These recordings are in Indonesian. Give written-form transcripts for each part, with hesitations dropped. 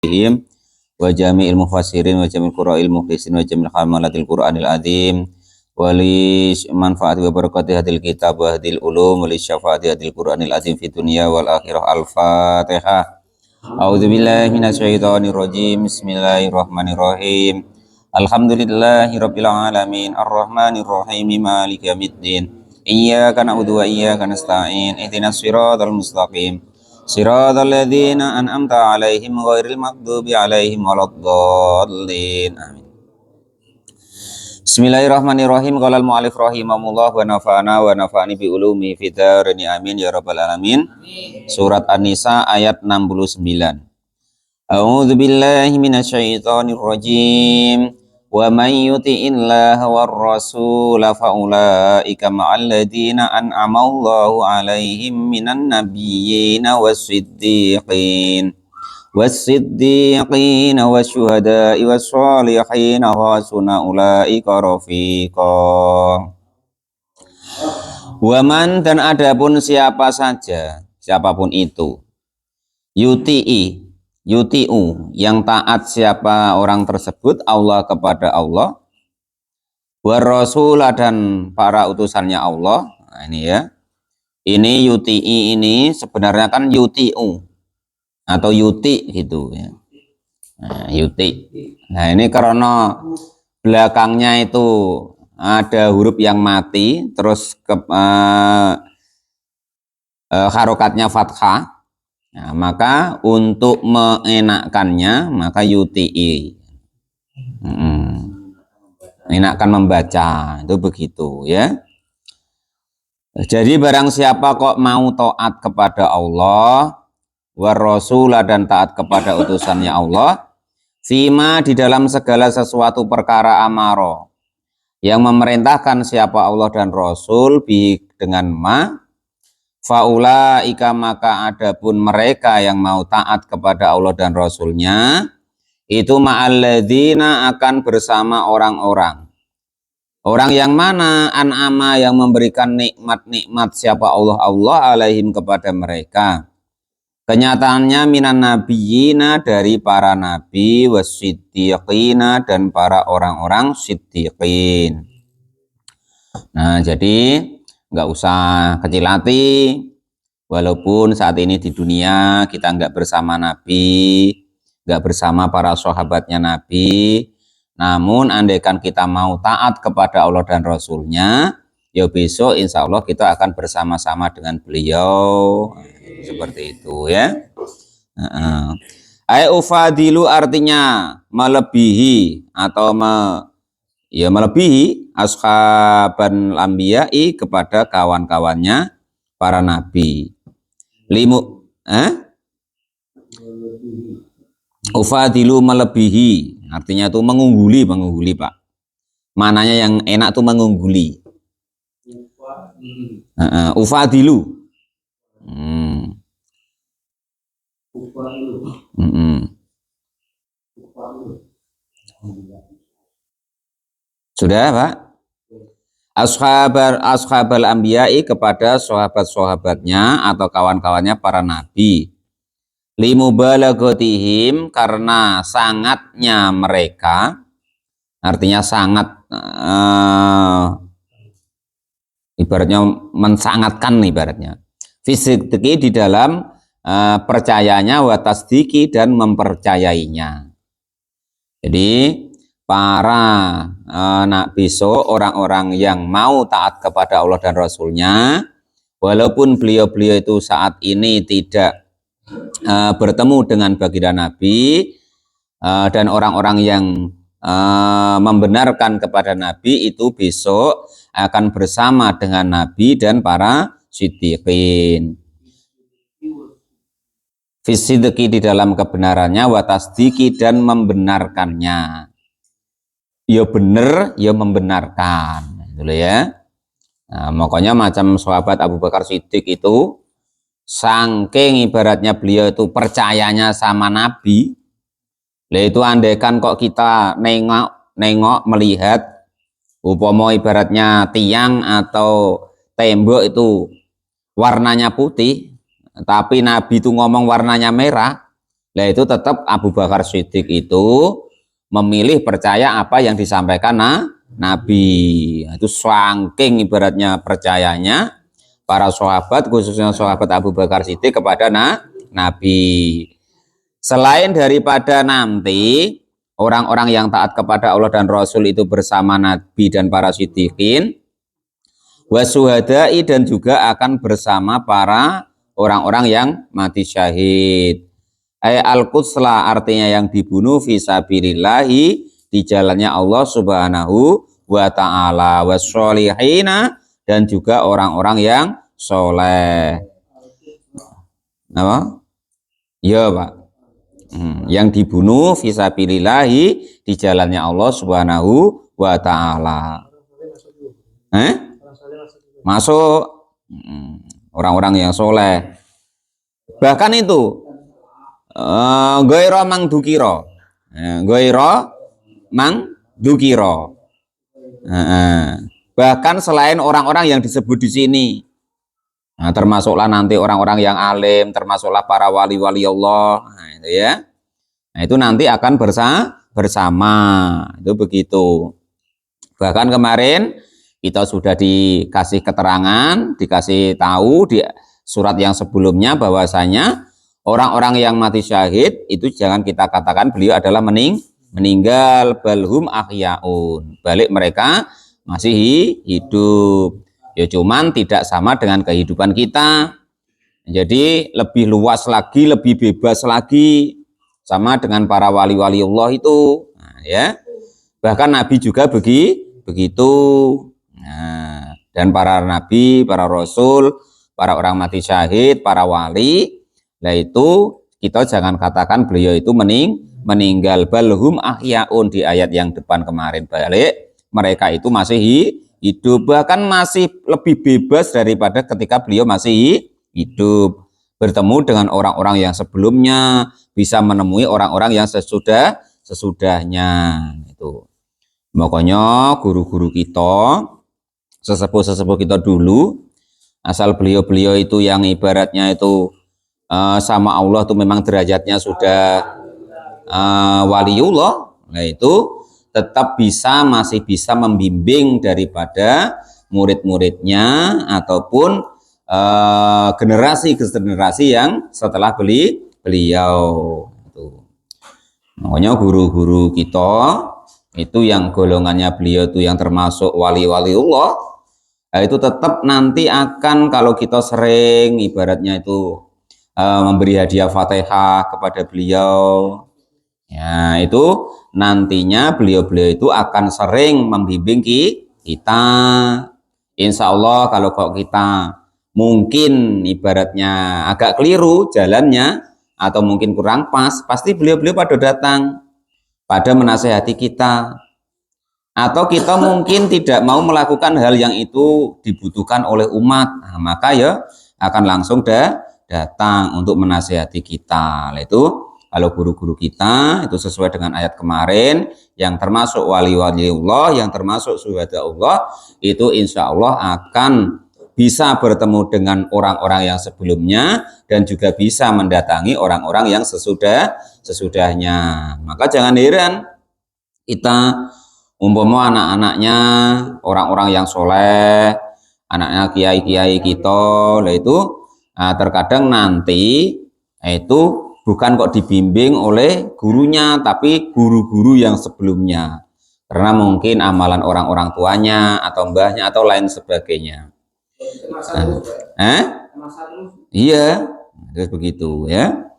alaihim wa jami'il mufassirin wa jami'il qura'il mukhlisin wa jami'il hamalatil qur'anil azim wali manfaati wa barakati hadil kitab wa hadil ulum wali syafaati hadil qur'anil azim fi dunya wal akhirah. Al-Fatihah. A'udzu billahi minasyaitonir rajim. Bismillahirrahmanirrahim. Alhamdulillahirabbil alamin arrahmanir rahim maliki yaumiddin. Iyyaka na'budu wa iyyaka nasta'in. Ihdinas siratal mustaqim. Siratal ladzina an'amta 'alaihim ghairil maghdubi 'alaihim waladdallin. Amin. Bismillahirrahmanirrahim. Qala al-mu'allif rahimahullah wa nafa'ana wa nafa'ani bi ulumi fid dharain amin ya rabbal alamin. Surat An-Nisa ayat 69. A'udzu billahi minasyaitonir rajim. Wa may yuti'illaha war rasul fa ulaika ma'al ladzina an'ama Allahu 'alaihim minan nabiyyin was-siddiqin wasyuhada'i wassalihin wa hasuna ulaika rafiqa. Waman, dan adapun siapa saja, siapapun itu, yuti'u yang taat siapa orang tersebut Allah kepada Allah, war rasul dan para utusannya Allah. Nah, ini ya. Ini yuti'i ini sebenarnya kan yuti'u atau yuti gitu ya. Nah, yuti. Nah, ini karena belakangnya itu ada huruf yang mati terus harokatnya fathah. Nah, maka untuk mengenakkannya maka yuti'i. Enakkan membaca itu begitu ya. Jadi barang siapa kok mau taat kepada Allah war rasul dan taat kepada utusannya Allah, fima di dalam segala sesuatu perkara amaro yang memerintahkan siapa Allah dan Rasul bi dengan ma, faula ika maka adapun mereka yang mau taat kepada Allah dan Rasulnya itu ma'alladzina akan bersama orang-orang yang mana an'ama yang memberikan nikmat-nikmat siapa Allah alaihim kepada mereka. Kenyataannya minan nabiyina dari para nabi wasiddiqina dan para orang-orang siddiqin. Nah, jadi nggak usah kecil hati walaupun saat ini di dunia kita nggak bersama nabi, nggak bersama para sahabatnya nabi, namun andaikan kita mau taat kepada Allah dan Rasulnya, ya besok insya Allah kita akan bersama-sama dengan beliau. Seperti itu ya. Ufadilu artinya melebihi atau melebihi ashaban lambiya'i kepada kawan-kawannya para nabi. Ufadilu melebihi artinya itu mengungguli Pak. Mananya yang enak tuh mengungguli. Ufadilu. Sudah Pak? Ashabal anbiya'i kepada sahabat-sahabatnya atau kawan-kawannya para nabi. Limubalaghotihim karena sangatnya mereka, artinya sangat ibaratnya mensangatkan ibaratnya. Fisidiki di dalam percayanya wa tasdiki dan mempercayainya. Jadi para besok orang-orang yang mau taat kepada Allah dan Rasulnya, walaupun beliau-beliau itu saat ini tidak bertemu dengan baginda Nabi dan orang-orang yang membenarkan kepada Nabi itu besok akan bersama dengan Nabi dan para siddiqin. Fisidiki di dalam kebenarannya, watasdiki dan membenarkannya. Ya benar, ya membenarkan, gitu ya. Nah, makanya macam sahabat Abu Bakar Siddiq itu, saking ibaratnya beliau itu percayanya sama Nabi. Lah itu andaikan kok kita nengok melihat umpama ibaratnya tiang atau tembok itu warnanya putih, tapi Nabi itu ngomong warnanya merah, Nah itu tetap Abu Bakar Siddiq itu memilih percaya apa yang disampaikan Nabi. Itu saking ibaratnya percayanya para sahabat, khususnya sahabat Abu Bakar Siddiq kepada Nabi. Selain daripada nanti orang-orang yang taat kepada Allah dan Rasul itu bersama Nabi dan para siddiqin, wasuhadai, dan juga akan bersama para orang-orang yang mati syahid. Al-Qudsla artinya yang dibunuh fisabilillahi, di jalannya Allah subhanahu wa ta'ala, wassolihina, dan juga orang-orang yang soleh. Apa? Ya Pak. Yang dibunuh fisabilillahi, di jalannya Allah subhanahu wa ta'ala. Masuk orang-orang yang soleh. Bahkan itu Goiro mang dukiro, goiro mang dukiro. Bahkan selain orang-orang yang disebut di sini, nah, termasuklah nanti orang-orang yang alim, termasuklah para wali-wali Allah, nah, itu ya. Nah itu nanti akan bersama, itu begitu. Bahkan kemarin kita sudah dikasih keterangan, dikasih tahu di surat yang sebelumnya bahwasanya orang-orang yang mati syahid itu jangan kita katakan beliau adalah meninggal, balhum ahyaun, balik mereka masih hidup. Ya cuman tidak sama dengan kehidupan kita. Jadi lebih luas lagi, lebih bebas lagi sama dengan para wali-wali Allah itu. Nah, ya. Bahkan Nabi juga begitu. Nah, dan para nabi, para rasul, para orang mati syahid, para wali, nah itu kita jangan katakan beliau itu meninggal, balhum ahyaun, di ayat yang depan kemarin, balik mereka itu masih hidup, bahkan masih lebih bebas daripada ketika beliau masih hidup, bertemu dengan orang-orang yang sebelumnya, bisa menemui orang-orang yang sesudahnya. Itu makanya guru-guru kita, sesepuh-sesepuh kita dulu, asal beliau-beliau itu yang ibaratnya itu sama Allah tuh memang derajatnya sudah waliullah, nah itu tetap masih bisa membimbing daripada murid-muridnya ataupun generasi yang setelah beliau. Itu. Makanya guru-guru kita itu yang golongannya beliau itu yang termasuk wali-waliullah, nah itu tetap nanti akan, kalau kita sering ibaratnya itu memberi hadiah Fatihah kepada beliau, ya itu nantinya beliau-beliau itu akan sering membimbing kita. Insya Allah kalau kok kita mungkin ibaratnya agak keliru jalannya atau mungkin kurang pas, pasti beliau-beliau pada datang, pada menasehati kita. Atau kita mungkin tidak mau melakukan hal yang itu dibutuhkan oleh umat, nah, maka ya akan langsung datang untuk menasehati kita. Nah, itu kalau guru-guru kita itu sesuai dengan ayat kemarin, yang termasuk wali-wali Allah, yang termasuk syuhada Allah, itu insya Allah akan bisa bertemu dengan orang-orang yang sebelumnya dan juga bisa mendatangi orang-orang yang sesudahnya. Maka jangan heran kita umpama anak-anaknya orang-orang yang soleh, anaknya kiai-kiai kita, lah itu terkadang nanti itu bukan kok dibimbing oleh gurunya, tapi guru-guru yang sebelumnya, karena mungkin amalan orang-orang tuanya atau mbahnya atau lain sebagainya. Iya, terus begitu ya.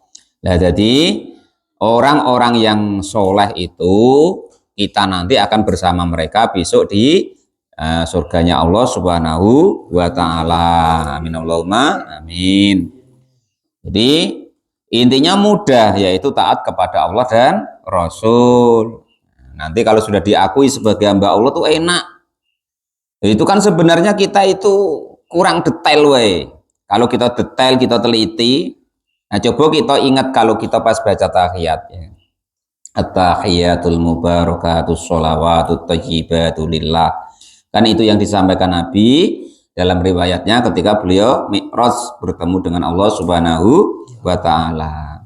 Nah, jadi orang-orang yang soleh itu kita nanti akan bersama mereka besok di surganya Allah subhanahu wa ta'ala. Amin Allahumma amin. Jadi intinya mudah, yaitu taat kepada Allah dan Rasul. Nanti kalau sudah diakui sebagai hamba Allah tuh enak. Itu kan sebenarnya kita itu kurang detail we. Kalau kita detail, kita teliti, nah coba kita ingat kalau kita pas baca tahiyat ya. At-tahiyatul mubarakatus sholawatut thayyibatu lillah. Kan itu yang disampaikan Nabi dalam riwayatnya ketika beliau Mi'raj bertemu dengan Allah subhanahu wa ta'ala.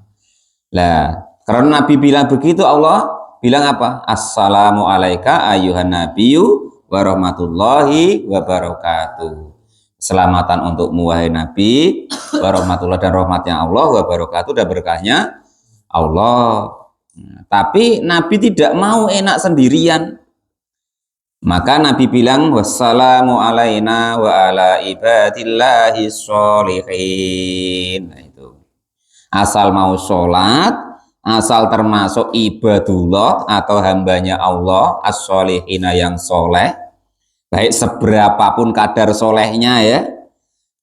Lah, karena Nabi bilang begitu, Allah bilang apa? Assalamu alayka ayuhan nabiyyu wa rahmatullahi wa barakatuh. Selamatan untukmu wahai Nabi, wa rahmatullah dan rahmatnya Allah, wa barakatuh dan berkahnya Allah. Tapi Nabi tidak mau enak sendirian. Maka Nabi bilang wassalamu alaina wa ala ibadillahi sholihin. Nah, itu. Asal mau sholat, asal termasuk ibadullah atau hambanya Allah as-sholihina yang soleh, baik seberapapun kadar solehnya ya.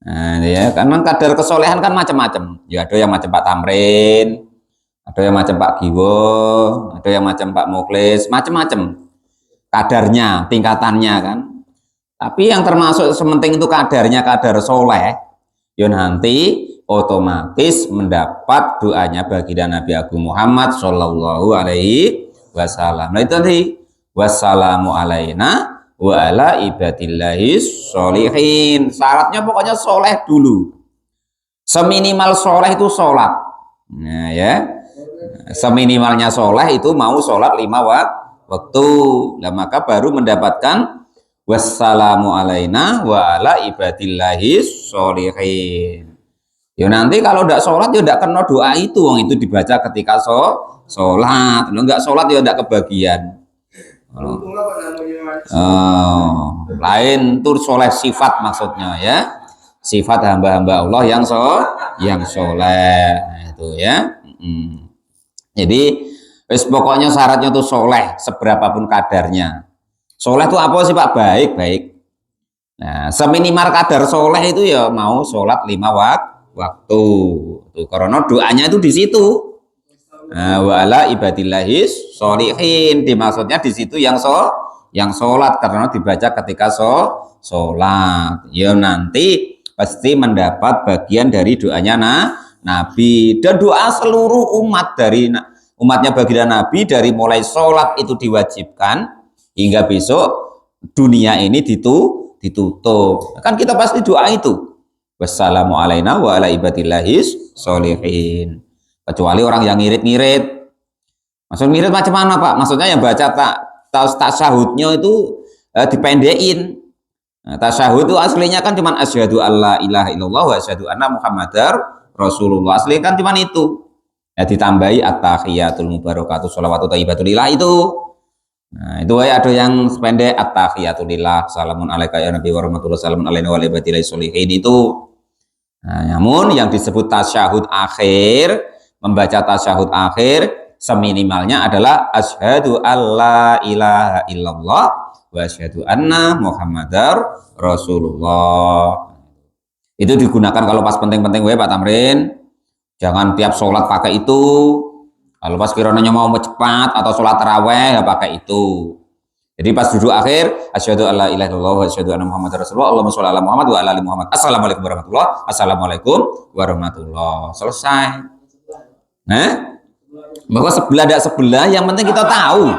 Nah, ya, karena kadar kesolehan kan macam-macam. Ya ada yang macam Pak Tamrin, ada yang macam Pak Giwo, ada yang macam Pak Muklis, macam-macam kadarnya, tingkatannya kan. Tapi yang termasuk sementing itu kadarnya, kadar soleh, ya nanti otomatis mendapat doanya baginda Nabi Agung Muhammad Shallallahu Alaihi Wasallam. Nah itu tadi wassalamu alaina wa ala ibadillahis sholihin. Syaratnya pokoknya soleh dulu. Seminimal soleh itu sholat. Nah ya, seminimalnya soleh itu mau sholat 5 waktu. Nah maka baru mendapatkan wassalamu alaina wa ala ibadillahis sholihin. Ya nanti kalau tidak sholat ya tidak kena doa itu, wong itu dibaca ketika sholat. Kalau nggak sholat ya tidak kebagian. Lain tur soleh sifat maksudnya ya, sifat hamba-hamba Allah yang soleh. Nah, itu ya. Jadi pokoknya syaratnya tuh soleh seberapapun kadarnya. Soleh itu apa sih Pak? Baik. Nah seminimal kadar soleh itu ya mau sholat 5 waktu. Tuh, karena doanya itu di situ. Nah, wa'ala ibadillahis sholihin, dimaksudnya di situ yang sholat karena dibaca ketika sholat. Ya nanti pasti mendapat bagian dari doanya Nabi dan doa seluruh umat dari umatnya baginda Nabi dari mulai sholat itu diwajibkan hingga besok dunia ini ditutup. Kan kita pasti doa itu. Wassalamu alaina wa ala ibadillahis sholihin. Kecuali orang yang ngirit-ngirit. Maksud ngirit macam mana Pak? Maksudnya yang baca tasyahudnya itu dipendekin. Nah, tasyahud itu aslinya kan cuma asyhadu alla ilaha illallah wa asyhadu anna muhammadar rasulullah. Aslinya kan cuma itu. Ya ditambahi at-tahiyatul mubarakatuh sholawatu thayyibatulillah itu. Nah, itu ada yang pendek at-tahiyatulillah salamun alaika ya nabi wa rahmatullah salamun alaina wa ibadillahis sholihin itu. Nah, namun yang disebut tasyahud akhir, membaca tasyahud akhir seminimalnya adalah asyhadu alla ilaha illallah wa asyhadu anna muhammadar rasulullah. Itu digunakan kalau pas penting-penting Pak Tamrin. Jangan tiap sholat pakai itu. Kalau pas kiranya mau cepat atau sholat taraweh ya pakai itu. Jadi pas duduk akhir asyhadu alla ilaha illallah wa asyhadu anna muhammadar rasulullah Allahumma sholli ala Muhammad wa ala ali Muhammad. Assalamualaikum warahmatullahi Assalamualaikum warahmatullahi. Selesai. Bahwa sebelah tidak sebelah, yang penting kita tahu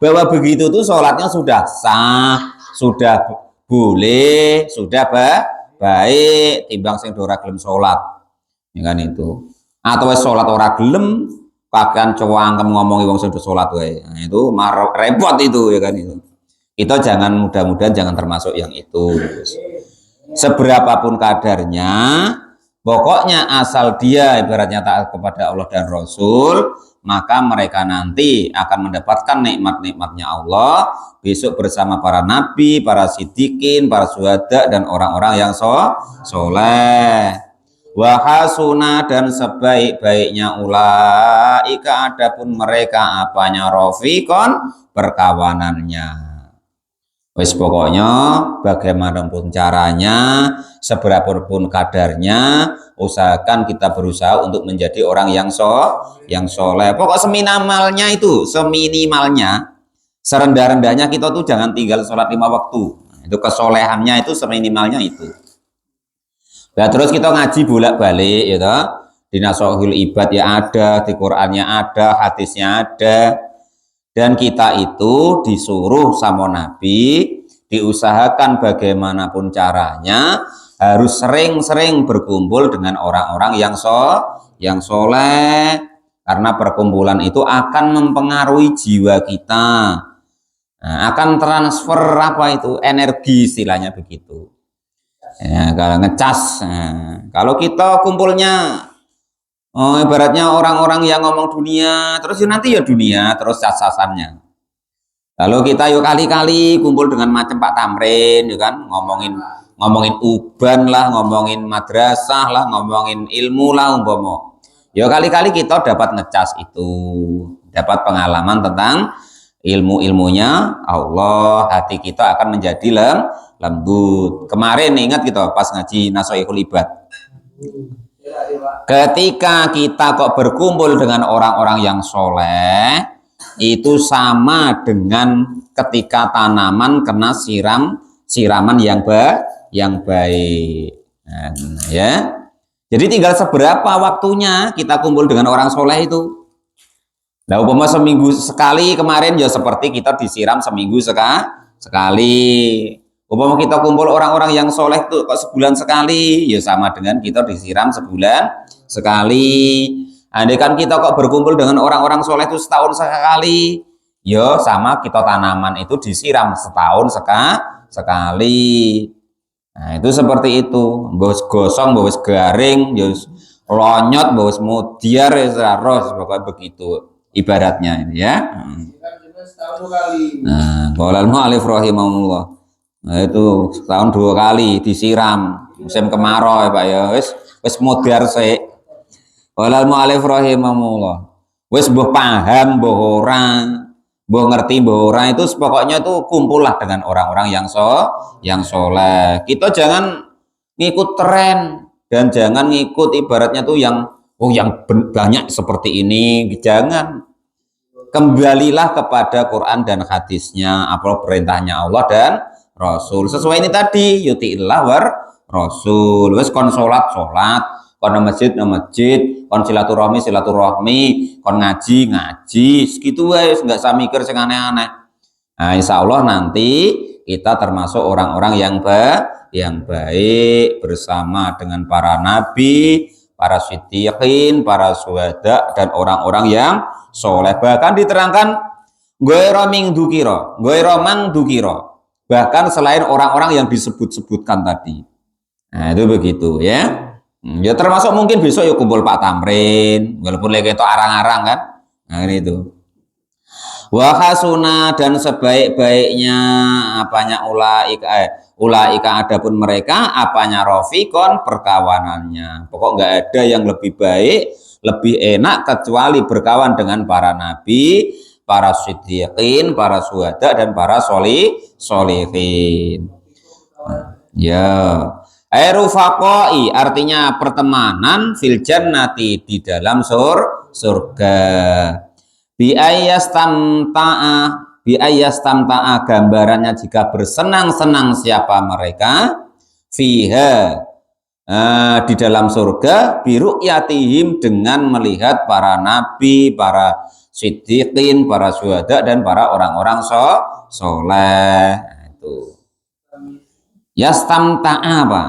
bahwa begitu tuh sholatnya sudah sah, sudah boleh, sudah baik timbang sing ora gelem sholat. Ya kan itu. Atau sholat ora gelem bahkan cowangkem ngomongi wong sing sholat wae. Nah, itu repot itu ya kan itu. Kita jangan mudah-mudahan jangan termasuk yang itu. Seberapapun kadarnya, pokoknya asal dia ibaratnya taat kepada Allah dan Rasul, maka mereka nanti akan mendapatkan nikmat-nikmatnya Allah besok bersama para nabi, para siddiqin, para syuhada dan orang-orang yang soleh. Wahasuna dan sebaik-baiknya ulaika adapun mereka apanya rofikon perkawanannya. Wis pokoknya bagaimanapun caranya, seberapapun kadarnya, usahakan kita berusaha untuk menjadi orang yang soleh. Pokok seminimalnya itu, seminimalnya, serendah-rendahnya kita tuh jangan tinggal sholat 5 waktu. Itu kesolehannya itu seminimalnya itu. Nah terus kita ngaji bolak-balik ya toh. Di Nashahul Ibad ya ada, di Qur'annya ada, hadisnya ada. Dan kita itu disuruh sama Nabi diusahakan bagaimanapun caranya harus sering-sering berkumpul dengan orang-orang yang soleh. Karena perkumpulan itu akan mempengaruhi jiwa kita. Nah, akan transfer apa itu energi istilahnya begitu. Ya, kalau ngecas. Nah, kalau kita kumpulnya ibaratnya orang-orang yang ngomong dunia, terus nanti ya dunia terus cas-casannya. Kalau kita yuk kali-kali kumpul dengan macam Pak Tamrin, yuk kan ngomongin uban lah, ngomongin madrasah lah, ngomongin ilmu lah umpama. Ya kali-kali kita dapat ngecas itu, dapat pengalaman tentang ilmu-ilmunya Allah, hati kita akan menjadi lembut. Kemarin ingat kita pas ngaji Nashihul Ibad. Ketika kita kok berkumpul dengan orang-orang yang soleh, itu sama dengan ketika tanaman kena siraman yang baik. Nah, ya. Jadi tinggal seberapa waktunya kita kumpul dengan orang soleh itu. Nah, umpama seminggu sekali kemarin ya seperti kita disiram seminggu sekali. Umpama kita kumpul orang-orang yang soleh itu kok sebulan sekali, ya sama dengan kita disiram sebulan sekali. Andai kan kita kok berkumpul dengan orang-orang soleh itu setahun sekali, ya sama kita tanaman itu disiram setahun sekali. Nah, itu seperti itu. Bos gosong, bos garing, bos lonyot, bos mudiar, ros, pokoknya begitu ibaratnya ini ya. Nah, qala al-mu'allif rahimahullah. Nah, itu setahun 2 kali disiram musim kemarau ya Pak ya. Wis mudiar sik. Qala al-mu'allif rahimahullah. Wis mbah paham, mbah ora, mbah ngerti, mbah ora, itu pokoknya itu kumpullah dengan orang-orang yang soleh. Kita jangan ngikut tren dan jangan ngikut ibaratnya tuh yang banyak seperti ini. Jangan. Kembalilah kepada Quran dan hadisnya, apa perintahnya Allah dan Rasul. Sesuai ini tadi, yuti'illah war Rasul. Wes kon salat, kon masjid, kon silaturahmi, kon ngaji, segitu wes, nggak usah mikir sing aneh-aneh. Nah, insya Allah nanti kita termasuk orang-orang yang baik bersama dengan para nabi, para siddiqin, para syuhada dan orang-orang yang soleh. Bahkan diterangkan ghairu mang dzukira. Bahkan selain orang-orang yang disebut-sebutkan tadi. Nah, itu begitu ya. Ya termasuk mungkin besok ya kumpul Pak Tamrin, walaupun lagi itu arang-arang kan. Nah, ini itu. Wa hasuna, dan sebaik-baiknya apanya ulaika adapun mereka apanya rafiqon perkawanannya. Pokok nggak ada yang lebih baik, lebih enak kecuali berkawan dengan para nabi, para siddiqin, para syuhada dan para sholihin. Ya. Airufaqoi artinya pertemanan fil jannati di dalam surga. Biayastamta'a gambarannya jika bersenang-senang siapa mereka fiha di dalam surga biru'yatihim dengan melihat para nabi, para siddiqin, para syuhada dan para orang-orang soleh. Itu yastamta'a apa?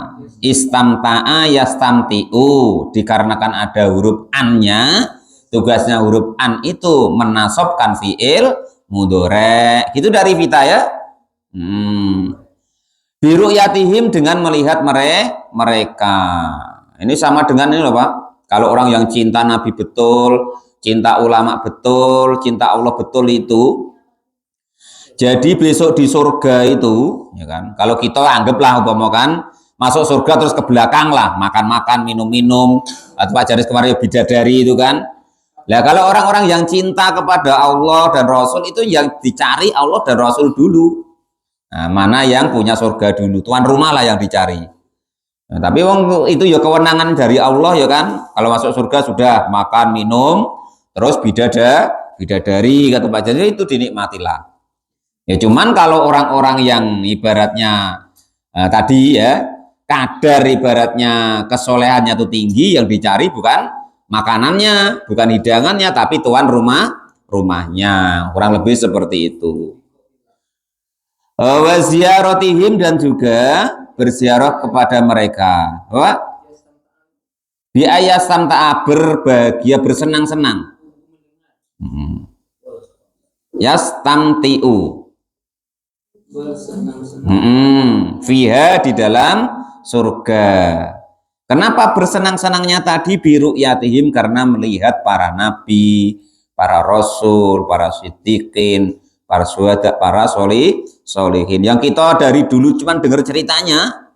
Istamta'a yastamti'u, dikarenakan ada huruf an-nya. Tugasnya huruf an itu menasobkan fiil mudhari. Itu dari Vita ya. Biru yatihim dengan melihat mereka. Ini sama dengan ini loh Pak. Kalau orang yang cinta Nabi betul, cinta ulama betul, cinta Allah betul itu. Jadi besok di surga itu, ya kan? Kalau kita anggaplah umpama kan masuk surga terus ke belakang lah, makan-makan, minum-minum, atau Pak Jaris kemarin bidadari itu kan. Nah, kalau orang-orang yang cinta kepada Allah dan Rasul itu yang dicari Allah dan Rasul dulu. Nah, mana yang punya surga dulu, tuan rumah lah yang dicari. Nah, tapi itu ya kewenangan dari Allah ya kan. Kalau masuk surga sudah makan, minum, terus bidadari kata Pak Jadi itu dinikmatilah. Ya cuman kalau orang-orang yang ibaratnya tadi ya kadar ibaratnya kesolehannya itu tinggi, yang dicari bukan makanannya, bukan hidangannya, tapi tuan rumahnya. Kurang lebih seperti itu. Wa ziyaratihim, dan juga berziarah kepada mereka. Biayastamta'a berbahagia, bersenang-senang. Yastamti'u. Fiha di dalam surga. Kenapa bersenang-senangnya tadi biru'yatihim? Karena melihat para nabi, para rasul, para siddiqin, para syuhada, para solihin. Yang kita dari dulu cuman dengar ceritanya,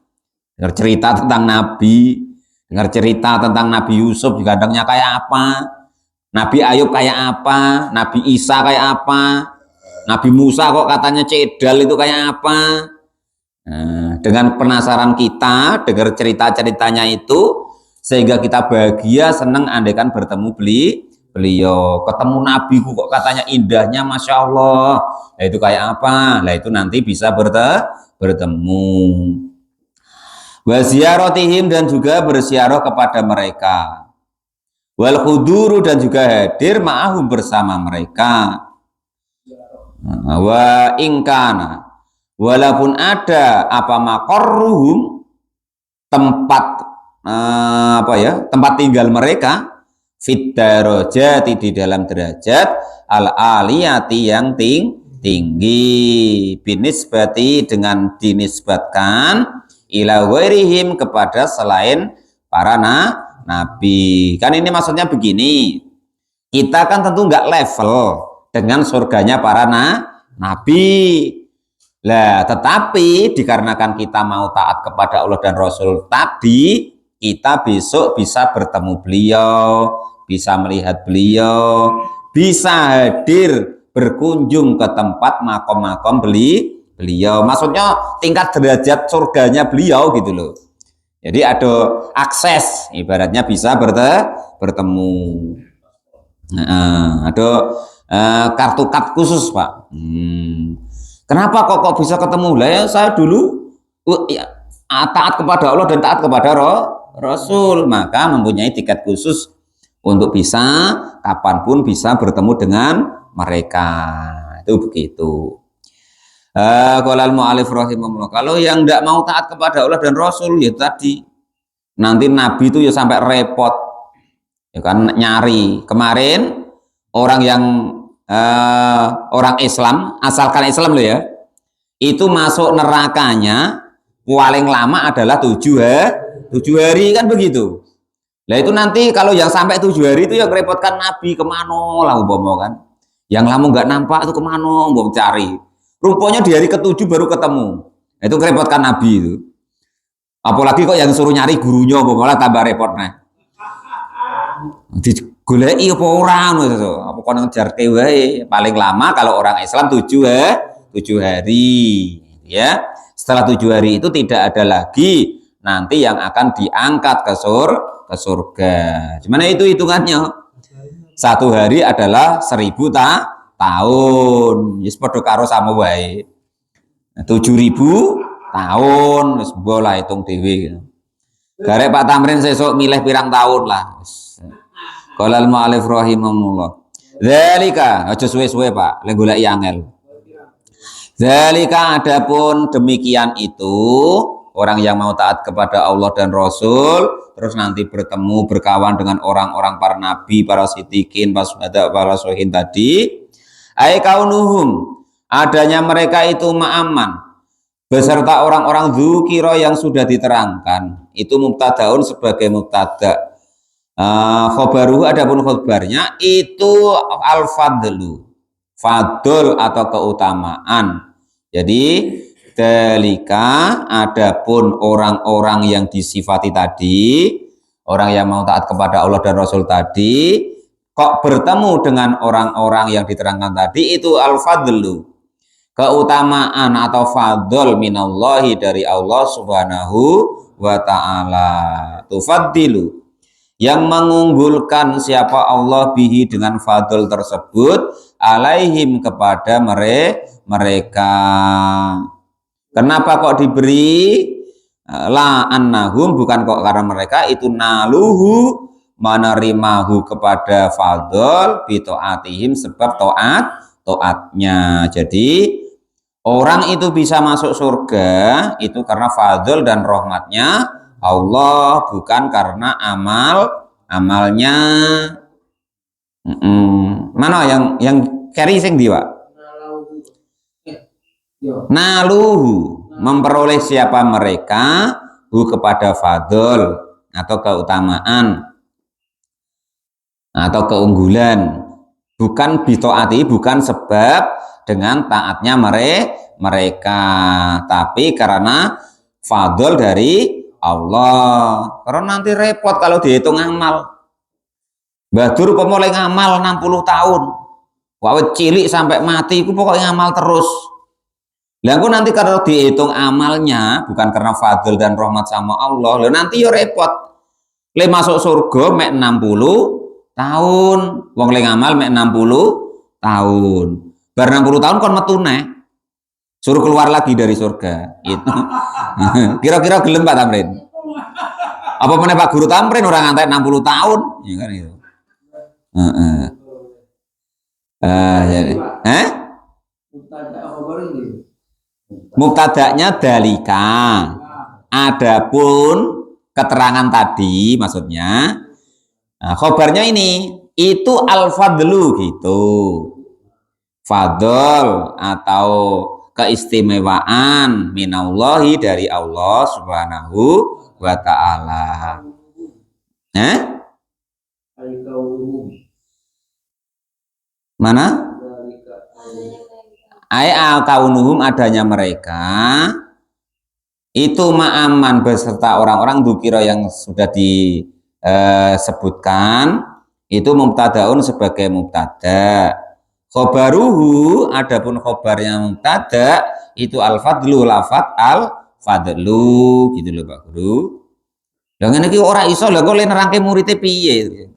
dengar cerita tentang nabi, dengar cerita tentang Nabi Yusuf gandengnya kayak apa, Nabi Ayub kayak apa, Nabi Isa kayak apa, Nabi Musa kok katanya cedal itu kayak apa. Nah, dengan penasaran kita dengar cerita-ceritanya itu, sehingga kita bahagia, senang andaikan bertemu beliau. Ketemu Nabi kok katanya indahnya Masya Allah. Nah, itu kayak apa? Nah, itu nanti bisa bertemu. Wa ziyaratihim, dan juga bersiarah kepada mereka. Wal huduru, dan juga hadir ma'ahum bersama mereka. Wa ingkana, walaupun ada apa maqarruhum, tempat tempat tinggal mereka, fit darajati, di dalam derajat, al aliyati, yang tinggi, binisbati, dengan dinisbatkan, ila ghairihim, kepada selain para nabi. Kan ini maksudnya begini, kita kan tentu nggak level dengan surganya para nabi. Lah, tetapi dikarenakan kita mau taat kepada Allah dan Rasul tadi, kita besok bisa bertemu beliau, bisa melihat beliau, bisa hadir berkunjung ke tempat makom-makom beliau. Maksudnya tingkat derajat surganya beliau gitu loh. Jadi ada akses, ibaratnya bisa bertemu. Ada kartu khusus, Pak. Kenapa kok bisa ketemu? Lah ya, saya dulu taat kepada Allah dan taat kepada Rasul, maka mempunyai tiket khusus untuk bisa kapanpun bisa bertemu dengan mereka. Itu begitu. Qolal mu'alif rahimahullah. Kalau yang tidak mau taat kepada Allah dan Rasul, ya tadi nanti Nabi itu ya sampai repot, ya kan, nyari. Kemarin orang yang orang Islam, asalkan Islam loh ya, itu masuk nerakanya paling lama adalah 7 hari, kan begitu. Nah itu nanti kalau yang sampai 7 hari itu yang merepotkan Nabi, kemana lah umpama kan, yang lama nggak nampak itu kemana mau cari, rupanya di hari ke-7 baru ketemu. Nah, itu merepotkan Nabi itu. Apalagi kok yang suruh nyari gurunya umpama, tambah repot nah. Goleki apa orang itu, apa kono ngejar wae. Paling lama kalau orang Islam 7 hari, ya. Setelah 7 hari itu tidak ada lagi nanti yang akan diangkat ke surga. Gimana itu hitungannya? 1 hari adalah 1000 tahun. Yes, padha karo sama wae. 7000 tahun, wis bola hitung dhewe. Garek Pak Tamrin sesuk milih pirang tahun lah. Qolal mu'alif rahimahullah. Dzalika, aja suwe-suwe Pak, lek goleki angel. Dzalika, adapun demikian itu, orang yang mau taat kepada Allah dan Rasul, terus nanti bertemu berkawan dengan orang-orang para nabi, para siddiqin, para solihin tadi, ai kaunuhum, adanya mereka itu ma'aman, beserta orang-orang dzukira yang sudah diterangkan. Itu mubtadaun sebagai mubtada. Khobaruhu, adapun khobarnya itu al-fadlu, fadl atau keutamaan. Jadi dalika, adapun orang-orang yang disifati tadi, orang yang mau taat kepada Allah dan Rasul tadi, kok bertemu dengan orang-orang yang diterangkan tadi, itu al-fadlu, keutamaan atau fadl minallahi, dari Allah subhanahu wa ta'ala. Tufaddilu, yang mengunggulkan siapa Allah bihi, dengan fadl tersebut, alaihim, kepada mereka. Kenapa kok diberi la annahum, bukan kok karena mereka itu naluhu, menerimahu kepada fadl, bitoatihim, sebab toatnya. Jadi orang itu bisa masuk surga itu karena fadl dan rahmatnya Allah, bukan karena amalnya. Mana yang carry sing ndi, Pak? Naluhu, memperoleh siapa mereka hu kepada fadl atau keutamaan atau keunggulan, bukan bitoati, bukan sebab dengan taatnya mereka, tapi karena fadl dari Allah. Karena nanti repot kalau dihitung amal. Badur pemulai ngamal 60 tahun, wae cilik sampai mati, itu pokoknya ngamal terus. Lalu nanti kalau dihitung amalnya bukan karena fadl dan rahmat sama Allah, lalu nanti ya repot. Le masuk surga mek 60 tahun, wong le ngamal mek 60 tahun. Bar 60 tahun kon metu neh. Suruh keluar lagi dari surga. Itu. Kira-kira gelem Pak Tamrin? Apa meneh Pak Guru Tamrin orang ngantek 60 tahun? Ya kan itu. Jadi, Mubtada'nya dalika. Adapun keterangan tadi maksudnya, nah, khobarnya ini itu al-fadlu gitu. Fadl atau keistimewaan minallahi dari Allah Subhanahu wa ta'ala. Mana? Al kaunuhum, adanya mereka itu ma'aman beserta orang-orang dzukira yang sudah disebutkan itu mubtadaun sebagai mubtada. Khobaruhu, adapun khobarnya mubtada itu al-fadlu, lafat al-fadlu gitu loh Pak Guru. Lah ngene iki ora iso lho kok le nerangke muridé piye.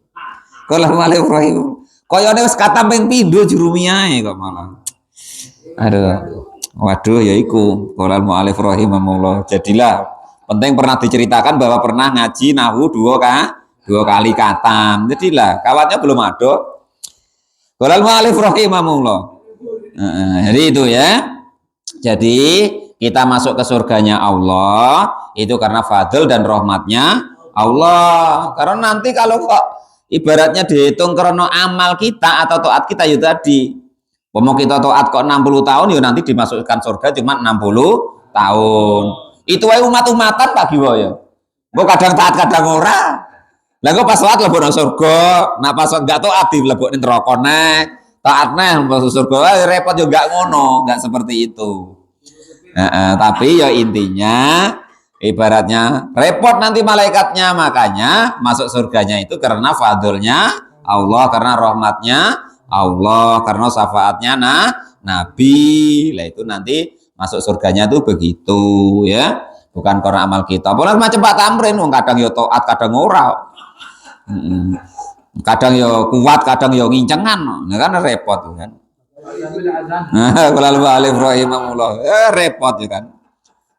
Qala Malik Ibrahim. Koyone wis katam ping pindho jurumiahe kok malah. Aduh. Waduh ya iku. Qala Mu'allif rahimahullah. Jadilah penting pernah diceritakan bahwa pernah ngaji nahwu dua kali katam. Jadilah kawatnya belum ada. Qala Mu'allif rahimahullah. Jadi itu ya. Jadi kita masuk ke surganya Allah itu karena fadl dan rahmatnya Allah. Karena nanti kalau kok ibaratnya dihitung karena amal kita atau taat kita ya tadi. Mau kita taat kok 60 tahun ya nanti dimasukkan surga cuma 60 tahun. Itu wae umat-umatan Pak Giwa ya. Mbok kadang taat kadang ora. Lah kok pas taat lebokno surga, nah pas enggak taat dilebokne neraka neh. Taat neh masuk surga repot yo enggak ngono, enggak seperti itu. Tapi ya intinya ibaratnya repot nanti malaikatnya, makanya masuk surganya itu karena fadlnya Allah, karena rahmatnya Allah, karena syafaatnya Nabi. Lah itu nanti masuk surganya tuh begitu ya, bukan karena amal kita. Boleh macam Pak Tamrin, kadang yo taat kadang ora, kadang yo kuat kadang yo ngincengan, kan repot kan. Kalau Alif rahimahullah repot ya kan.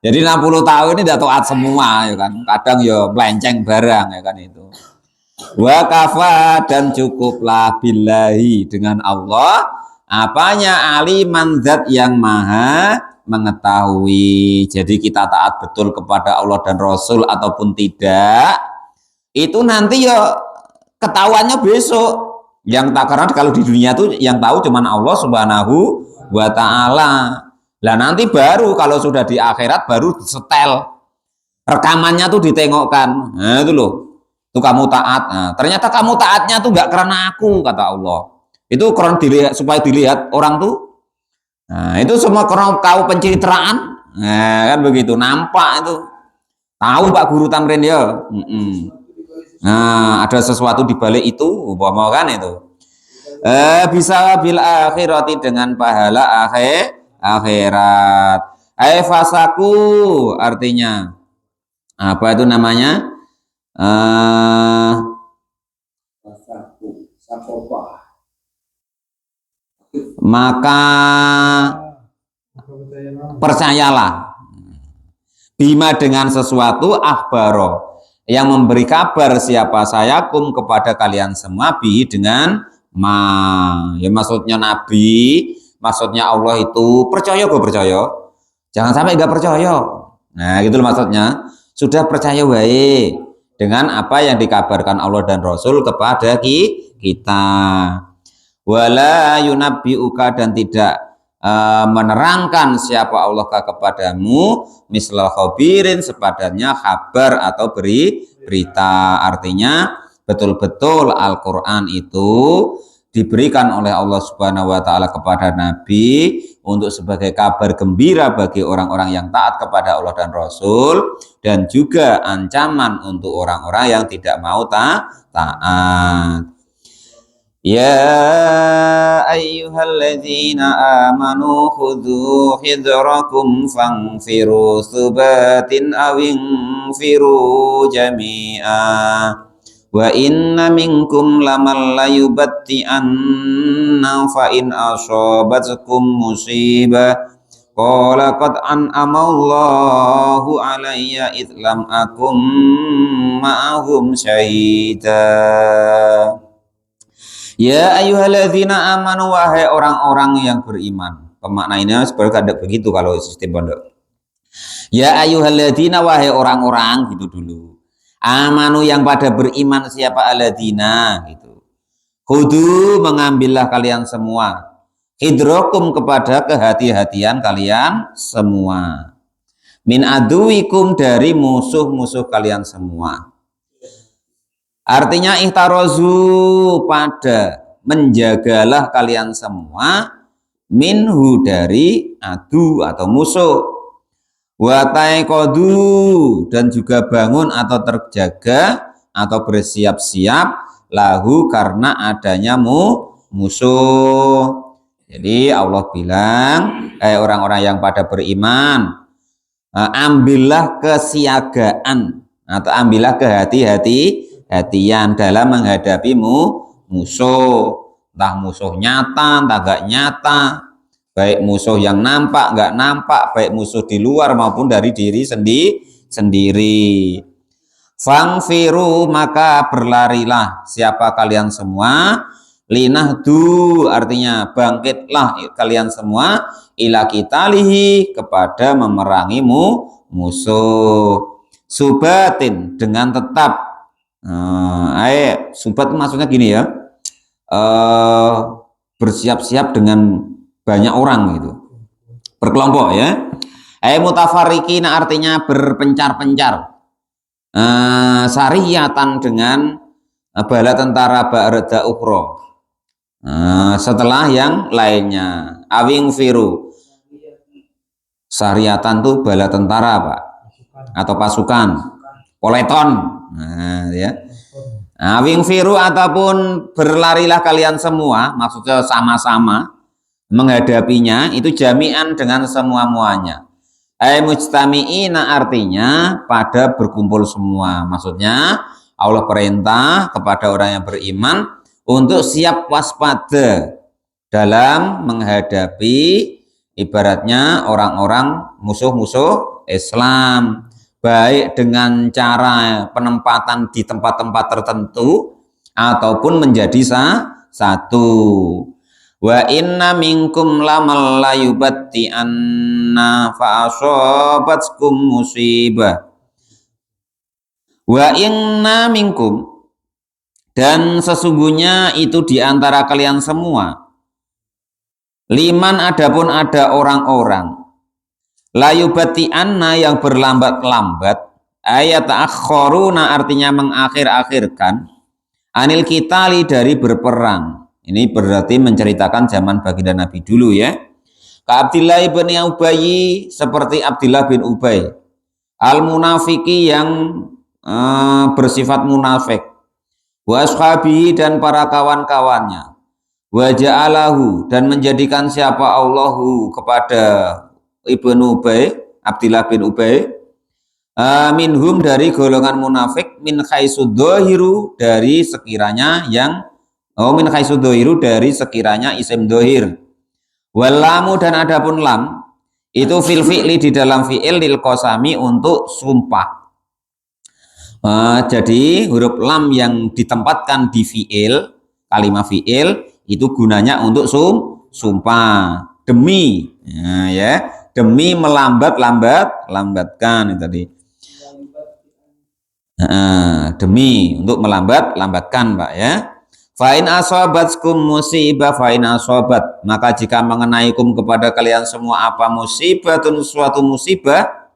Jadi 60 tahun ini udah taat semua ya kan. Kadang ya melenceng barang ya kan itu. Wa kafa, dan cukuplah billahi dengan Allah apanya aliman zat yang maha mengetahui. Jadi kita taat betul kepada Allah dan Rasul ataupun tidak itu nanti ya ketahuannya besok. Yang tak, karena kalau di dunia tuh yang tahu cuman Allah Subhanahu wa ta'ala. Lah nanti baru kalau sudah di akhirat baru setel rekamannya tuh ditengokkan. Nah itu loh, tuh kamu taat. Nah, ternyata kamu taatnya tuh nggak karena aku kata Allah. Itu karena dilihat, supaya dilihat orang tuh. Nah itu semua karena tahu pencitraan. Nah kan begitu, nampak itu. Tahu Pak Guru Tamrin ya. Nah ada sesuatu di balik itu, umpama kan itu. Bisa bil akhirati, dengan pahala akhirat. Fasaku artinya apa itu namanya? Maka percayalah bima, dengan sesuatu akhbaro, yang memberi kabar siapa sayakum kepada kalian semua, bihi dengan ya maksudnya Nabi, maksudnya Allah itu percaya gue percaya, jangan sampai nggak percaya. Nah gitu loh maksudnya, sudah percaya wae dengan apa yang dikabarkan Allah dan Rasul kepada kita. Wala yunabbi'uka, dan tidak menerangkan siapa Allah kepadamu mislal khabirin, sepadannya kabar atau berita. Artinya betul-betul Al-Quran itu diberikan oleh Allah Subhanahu wa Ta'ala kepada Nabi untuk sebagai kabar gembira bagi orang-orang yang taat kepada Allah dan Rasul, dan juga ancaman untuk orang-orang yang tidak mau taat. Ya ayyuhalladzina amanu khudhu hidrakum fanfiru thubatin awinfiru jami'a wa inna minkum laman layubatti'anna fa in asabatkum musibah qala qad an'amallahu alayya idh lam akum ma'ahum syahida. Ya ayyuhalladzina amanu, wahai orang-orang yang beriman. Pemaknaannya sebenarnya ada begitu kalau sistem pondok. Ya ayyuhalladzina, wahai orang-orang, gitu dulu. Amanu, yang pada beriman, siapa alladzina gitu. Khudu, mengambillah kalian semua. Hidrokum, kepada kehati-hatian kalian semua. Min aduwikum, dari musuh-musuh kalian semua. Artinya ihtarozu, pada menjagalah kalian semua, minhu, dari adu atau musuh, wataiqodu, dan juga bangun atau terjaga atau bersiap-siap lahu, karena adanya musuh. Jadi Allah bilang, orang-orang yang pada beriman, ambillah kesiagaan atau ambillah kehati-hatian dalam menghadapi musuh, entah musuh nyata, entah gak nyata, baik musuh yang nampak, gak nampak, baik musuh di luar maupun dari diri sendiri. Fangfiru, maka berlarilah siapa kalian semua, linahdu, artinya bangkitlah kalian semua, ila kitalihi, kepada memerangi musuh, subatin, dengan tetap. Subat maksudnya gini ya, bersiap-siap dengan banyak orang gitu, berkelompok ya. Mutafarriqina, artinya berpencar-pencar. Sariyatan, dengan bala tentara ba'da ukhra, setelah yang lainnya. Awing firu, sariyatan tuh bala tentara Pak, atau pasukan, poleton. Ya. Awing firu, ataupun berlarilah kalian semua, maksudnya sama-sama menghadapinya, itu jami'an, dengan semua-muanya. Mujtami'ina, artinya pada berkumpul semua. Maksudnya Allah perintah kepada orang yang beriman untuk siap waspada dalam menghadapi ibaratnya orang-orang musuh-musuh Islam, baik dengan cara penempatan di tempat-tempat tertentu ataupun menjadi satu. Wa inna minkum lamal layubatti'anna fa asabatkum musibah. Wa inna minkum, dan sesungguhnya itu di antara kalian semua, liman, adapun ada orang-orang, layubatti'anna, yang berlambat-lambat, ayat akhoruna, artinya mengakhir-akhirkan, anil kitali, dari berperang. Ini berarti menceritakan zaman baginda Nabi dulu ya. Ka Abdillah bin Ubay, seperti Abdillah bin Ubay, al munafiki, yang bersifat munafik, wa ashabihi, dan para kawan-kawannya, wa ja'alahu, dan menjadikan siapa Allahu kepada Ibnu Ubay, Abdillah bin Ubay, minhum, dari golongan munafik, min khaisudzohiru, dari sekiranya yang min khaisudzohiru, dari sekiranya isim dohir, walamu, dan adapun lam itu fil fi'li, di dalam fi'il, lil qasami, untuk sumpah. Jadi huruf lam yang ditempatkan di fi'il, kalimat fi'il, itu gunanya untuk sumpah, demi, ya, demi melambatkan itu tadi. Demi, untuk melambatkan Pak ya. Fa'in asobatkum musibah fa'in asobat, maka jika mengenaikum kepada kalian semua apa musibatun suatu musibah,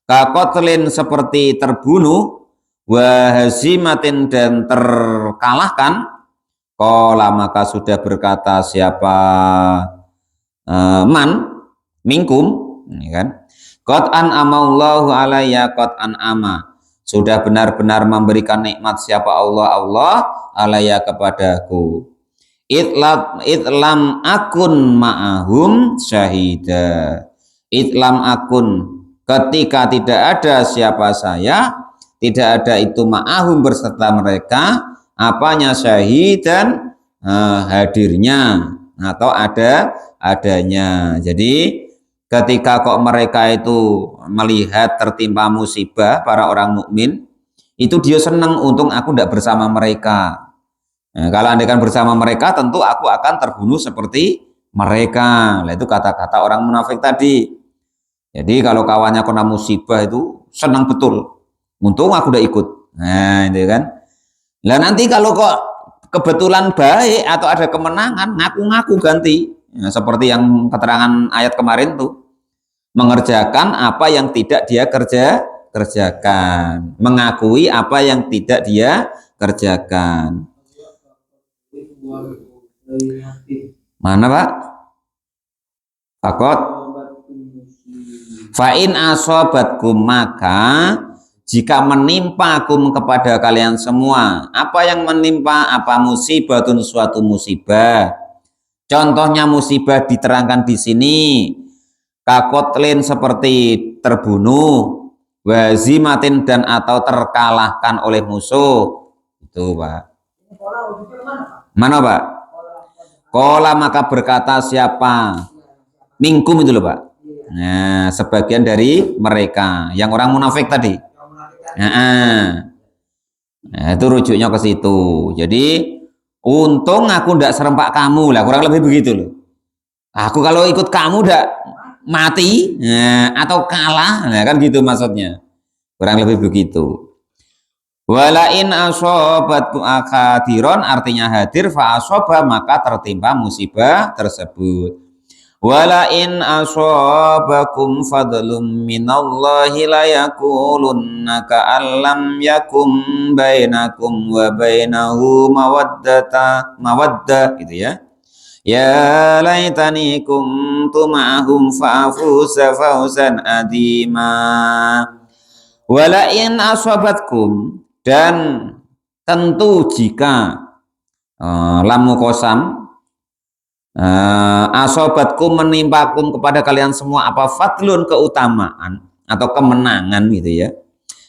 kakotlin seperti terbunuh, wahazimatin dan terkalahkan, qala maka sudah berkata siapa man minkum, ini kan, qad an'amallahu alayya qad an'ama, sudah benar-benar memberikan nikmat siapa Allah alayya kepadaku, itlam akun ma'ahum syahida, itlam akun ketika tidak ada siapa saya, tidak ada itu ma'ahum berserta mereka, apanya syahidan, hadirnya atau adanya. Jadi ketika kok mereka itu melihat tertimpa musibah para orang mukmin, itu dia senang, untung aku tidak bersama mereka. Nah, kalau andaikan bersama mereka tentu aku akan terbunuh seperti mereka. Nah, itu kata-kata orang munafik tadi. Jadi kalau kawannya kena musibah itu senang betul, untung aku udah ikut. Nah itu kan. Lah nanti kalau kok kebetulan baik atau ada kemenangan, ngaku-ngaku ganti. Nah, seperti yang keterangan ayat kemarin tuh, mengerjakan apa yang tidak dia kerjakan, mengakui apa yang tidak dia kerjakan. Mana Pak? Fakot fa'in asobatkum, maka jika menimpakum kepada kalian semua, apa yang menimpa, apa musibatun suatu musibah. Contohnya musibah diterangkan di sini, kakotlin seperti terbunuh, wazimatin dan atau terkalahkan oleh musuh. Itu Pak. Mana Pak? Kola maka berkata siapa? Minkum itu loh Pak. Nah, sebagian dari mereka yang orang munafik tadi. Nah, itu rujuknya ke situ. Jadi untung aku ndak serempak kamu lah, kurang lebih begitu loh. Aku kalau ikut kamu udah mati, atau kalah, nah kan gitu maksudnya. Kurang lebih begitu. Walain asobatku akadiron, artinya hadir, fa asoba maka tertimpa musibah tersebut. Walain asobakum fadlum minallahi layakulunna ka'allam yakum bainakum wa bainahu mawaddah gitu ya. Ya laitani kuntu ma'ahum fa'afuza fawzan adima. Walain asobatkum, dan tentu jika lamu kosam, asobatkum menimpakum kepada kalian semua apa fadlun keutamaan atau kemenangan gitu ya,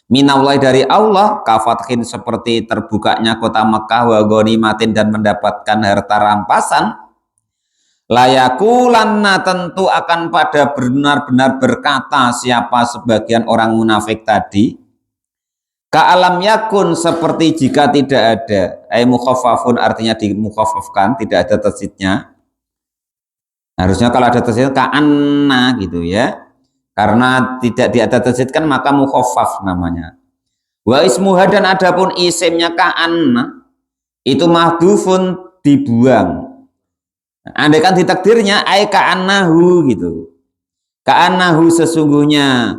minallahi dari Allah, kafathin seperti terbukanya kota Mekah, wa ghanimatin dan mendapatkan harta rampasan, layakulanna tentu akan pada benar-benar berkata siapa sebagian orang munafik tadi, ka'alam yakun seperti jika tidak ada, ay mukhaffafun artinya dimukhaffafkan, tidak ada tasydidnya. Harusnya kalau ada tasydid ka'anna gitu ya. Karena tidak ada tasydid kan maka mukhaffaf namanya. Wa ismuha dan adapun isimnya ka'anna itu mahdhufun dibuang. Andai kan ditakdirnya ay ka'annahu gitu. Ka'annahu sesungguhnya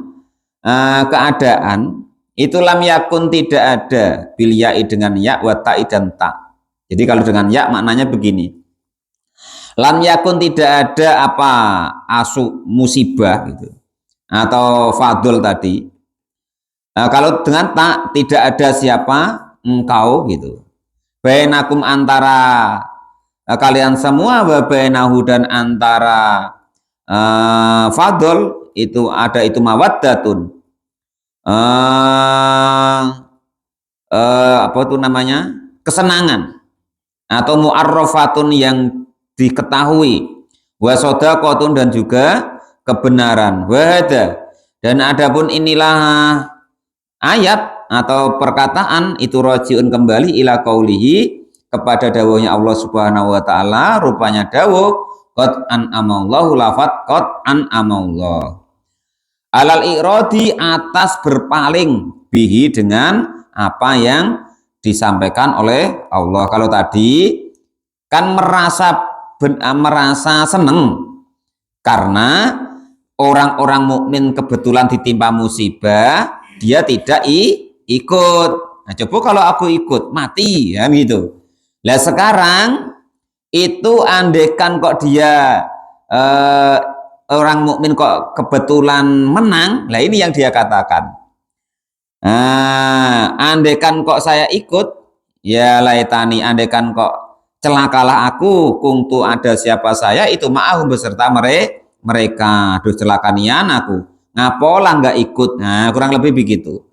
keadaan itu lam yakun tidak ada, bil ya'i dengan ya, wa ta'i dan ta. Jadi kalau dengan ya maknanya begini, lam yakun tidak ada apa asu musibah gitu atau fadul tadi. Kalau dengan ta tidak ada siapa engkau gitu, bainakum antara kalian semua, wa bainahu dan antara fadul itu ada itu mawaddatun, apa itu namanya, kesenangan atau mu'arrafatun yang diketahui, wa shadaqatun dan juga kebenaran, wahada dan adapun inilah ayat atau perkataan itu rajiun kembali ila qaulihi kepada dawuhnya Allah Subhanahu wa taala, rupanya dawuh qad an'amallahu, lafat qad an'amallahu alal iradi atas berpaling bihi dengan apa yang disampaikan oleh Allah. Kalau tadi kan merasa seneng karena orang-orang mukmin kebetulan ditimpa musibah, dia tidak ikut. Nah, coba kalau aku ikut mati ya gitu. Lah sekarang itu andekan kok dia orang mukmin kok kebetulan menang, lah ini yang dia katakan. Andekan kok saya ikut, ya laitani, andekan kok celakalah aku, kungtu ada siapa saya itu ma'ahum beserta mereka. Aduh celakanian aku, ngapola nggak ikut. Nah kurang lebih begitu,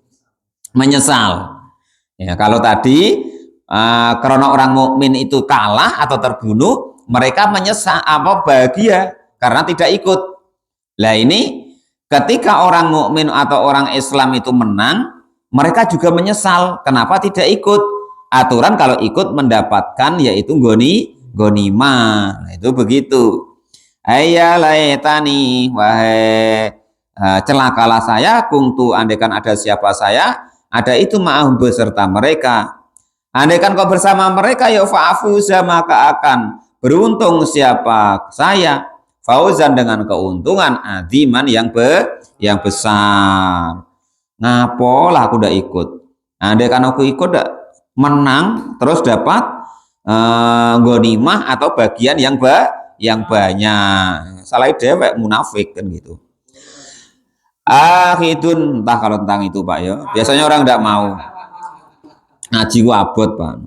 menyesal. Ya kalau tadi karena orang mukmin itu kalah atau terbunuh, mereka menyesal bahagia karena tidak ikut. Lah ini ketika orang mukmin atau orang Islam itu menang, mereka juga menyesal kenapa tidak ikut. Aturan kalau ikut mendapatkan yaitu ghanimah. Nah, itu begitu. Ayyalaitani, wahai celakalah saya, kungtu andaikan ada siapa saya, ada itu ma'ahum beserta mereka. Andaikan kau bersama mereka, ya fa'afuza, maka akan beruntung siapa saya, fauzan dengan keuntungan aziman yang besar. Ngapolah aku udah ikut. Andaikan aku ikut menang terus dapat ghanimah atau bagian yang banyak. Salah dewek munafik kan gitu. Akhidun, entah kalau tentang itu Pak ya. Biasanya orang tidak mau ngaji wabot Pak.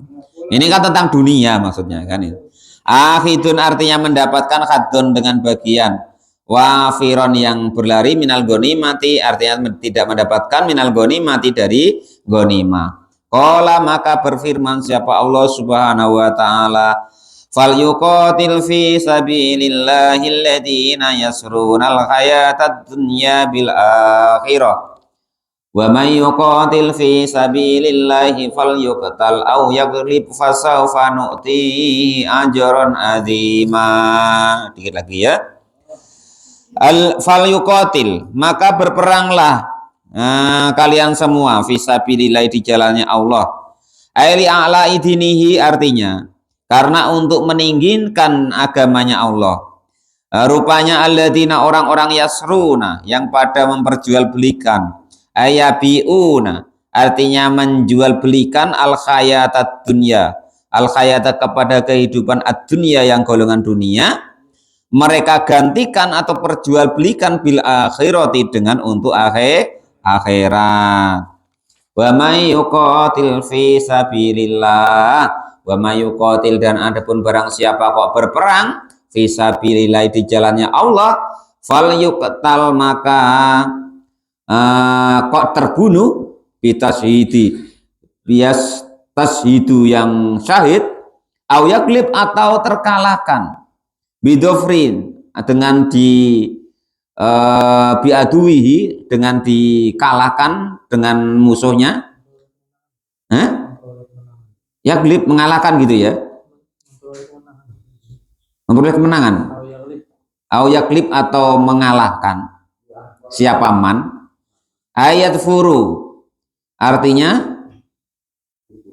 Ini kan tentang dunia maksudnya kan itu. Akhidun artinya mendapatkan khadun dengan bagian. Wafiron yang berlari minal ghanimati artinya tidak mendapatkan minal ghanimati dari ghanimah. Qala maka berfirman siapa Allah Subhanahu wa taala, falyuqatil fi sabilillahi alladziina yasrunal hayatad dunya bil akhirah. Wa may yuqatil fi sabilillahi falyuqtal aw yaghlib fasawfa nu'tihi ajran azima. Dikit lagi ya. Falyuqatil, maka berperanglah kalian semua fisabilillah di jalannya Allah. Aili a'la idinihi artinya karena untuk meninggikan agamanya Allah. Rupanya alladzina orang-orang yasruna yang pada memperjualbelikan, ayabiuna artinya menjual belikan al khayatad dunya, al khayata kepada kehidupan ad-dunya yang golongan dunia, mereka gantikan atau perjualbelikan bil akhirati dengan untuk akhirat. Wa may yuqatil fi sabilillah, wa may yuqatil dan adapun barang siapa kok berperang fi sabilillah di jalannya Allah, fal yuqtal maka kok terbunuh bitashidi bias tashidu yang syahid, au yaglib atau terkalahkan bidofrin dengan biaduwihi dengan dikalahkan dengan musuhnya, yaglib mengalahkan gitu ya, memperoleh kemenangan, au yaglib atau mengalahkan siapa man, ayat furu artinya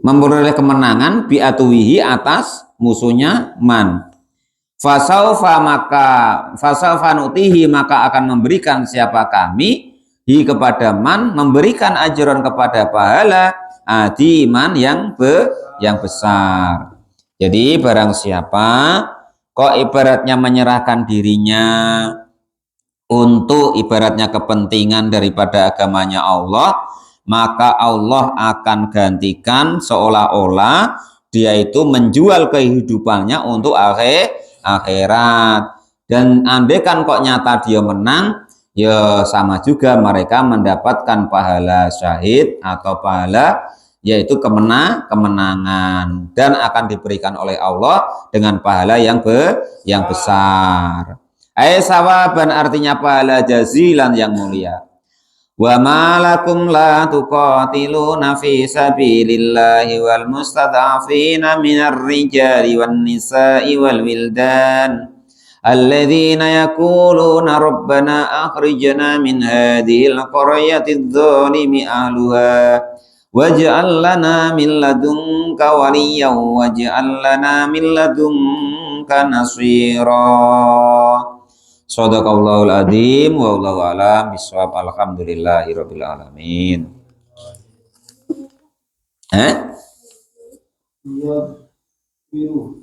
memperoleh kemenangan biatuwihi atas musuhnya man. Fasaufa nutihi maka akan memberikan siapa kami hi kepada man, memberikan ajaran kepada pahala adiman yang besar. Jadi barang siapa kok ibaratnya menyerahkan dirinya untuk ibaratnya kepentingan daripada agamanya Allah, maka Allah akan gantikan seolah-olah dia itu menjual kehidupannya untuk akhirat. Dan andaikan kok nyata dia menang, ya sama juga mereka mendapatkan pahala syahid atau pahala yaitu kemenangan, dan akan diberikan oleh Allah dengan pahala yang besar. Sawaban artinya pahala jazilan yang mulia. Wa malakum la tuqatiluna fi sabilillahi wal mustad'afina minar rijali wan nisa'i wal wildan alladzina yaquluna rabbana akhrijna min hadhil qaryati adh-dhalimi ahluha waj'al lana min ladunka waliyyan waj'al lana min ladunka nasira. Shadaqallahul adzim wallahu a'lam bishawab. Alhamdulillahirabbil alamin. Iya, biru.